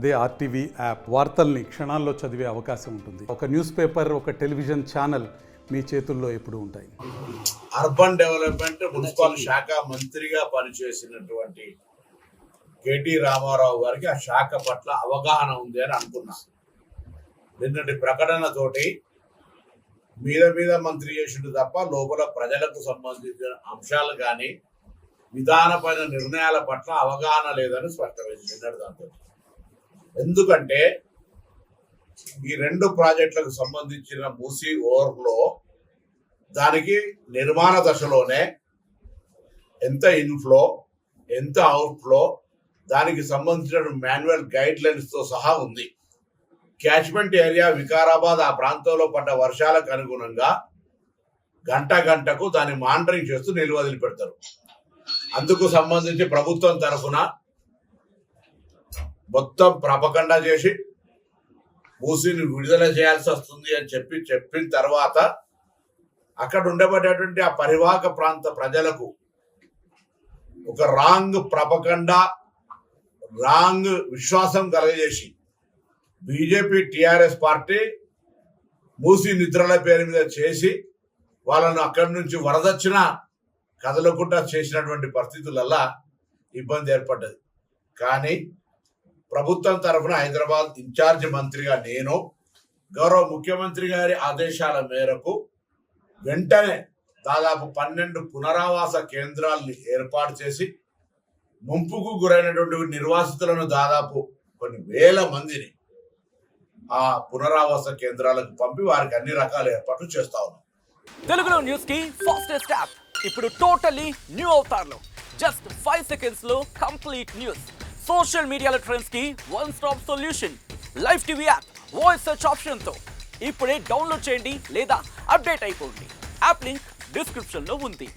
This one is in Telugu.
అదే ఆర్టీవీ యాప్ వార్తల్ని క్షణాల్లో చదివే అవకాశం ఉంటుంది. ఒక న్యూస్ పేపర్, ఒక టెలివిజన్ ఛానల్ మీ చేతుల్లో ఎప్పుడూ ఉంటాయి. అర్బన్ డెవలప్మెంట్ మున్సిపల్ శాఖ మంత్రిగా పనిచేసినటువంటి కేటీ రామారావు గారికి ఆ శాఖ పట్ల అవగాహన ఉంది అని అనుకున్నా. నిన్నటి ప్రకటనతోటి మీద మంత్రి చేసిండు తప్ప లోపల ప్రజలకు సంబంధించిన అంశాలు కానీ విధానపైన నిర్ణయాల పట్ల అవగాహన లేదని స్పష్టమైంది నిన్నటి దాంతో. ఎందుకంటే ఈ రెండు ప్రాజెక్టులకు సంబంధించిన మూసీ ఓవర్లో దానికి నిర్మాణ దశలోనే ఎంత ఇన్ఫ్లో ఎంత అవుట్ఫ్లో దానికి సంబంధించిన మాన్యువల్ గైడ్ లైన్స్ తో సహా ఉంది. క్యాచ్మెంట్ ఏరియా వికారాబాద్ ఆ ప్రాంతంలో పడ్డ వర్షాలకు అనుగుణంగా గంటకు దాన్ని మానిటరింగ్ చేస్తూ నిల్వ వదిలిపెడతారు. అందుకు సంబంధించి ప్రభుత్వం తరఫున మొత్తం ప్రాపకండా చేసి మూసీని విడుదల చేయాల్సి వస్తుంది అని చెప్పిన తర్వాత అక్కడ ఉండబడేటువంటి ఆ పరివాహక ప్రాంత ప్రజలకు ఒక రాంగ్ ప్రాపకండా, రాంగ్ విశ్వాసం కలగజేసి బీజేపీ టిఆర్ఎస్ పార్టీ మూసీ నిద్రల పేరు మీద చేసి వాళ్ళను అక్కడి నుంచి వరదచ్చిన కదలకుండా చేసినటువంటి పరిస్థితులల్లా ఇబ్బంది ఏర్పడ్డది. కానీ ప్రభుత్వం తరఫున హైదరాబాద్ ఇన్ఛార్జ్ మంత్రిగా నేను గౌరవ ముఖ్యమంత్రి గారి ఆదేశాల మేరకు వెంటనే దాదాపు 12 పునరావాస కేంద్రాలను ఏర్పాటు చేసి ముంపుకు గురైనటువంటి నిర్వాసితులను దాదాపు కొన్ని వేల మందిని ఆ పునరావాస కేంద్రాలకు పంపి వారికి అన్ని రకాల ఏర్పాట్లు చేస్తా ఉన్నాం. తెలుగులో న్యూస్ కి ఫాస్టెస్ట్ యాప్ ఇప్పుడు టోటలీ న్యూ అవతార్లో జస్ట్ 5 సెకండ్స్ లో కంప్లీట్ న్యూస్. సోషల్ మీడియాలో ట్రెండ్స్ కి one stop solution. Live TV app voice search option తో ఇప్పుడే డౌన్లోడ్ చేయండి లేదా అప్డేట్ అయిపోండి. యాప్ లింక్ డిస్క్రిప్షన్ లో ఉంది.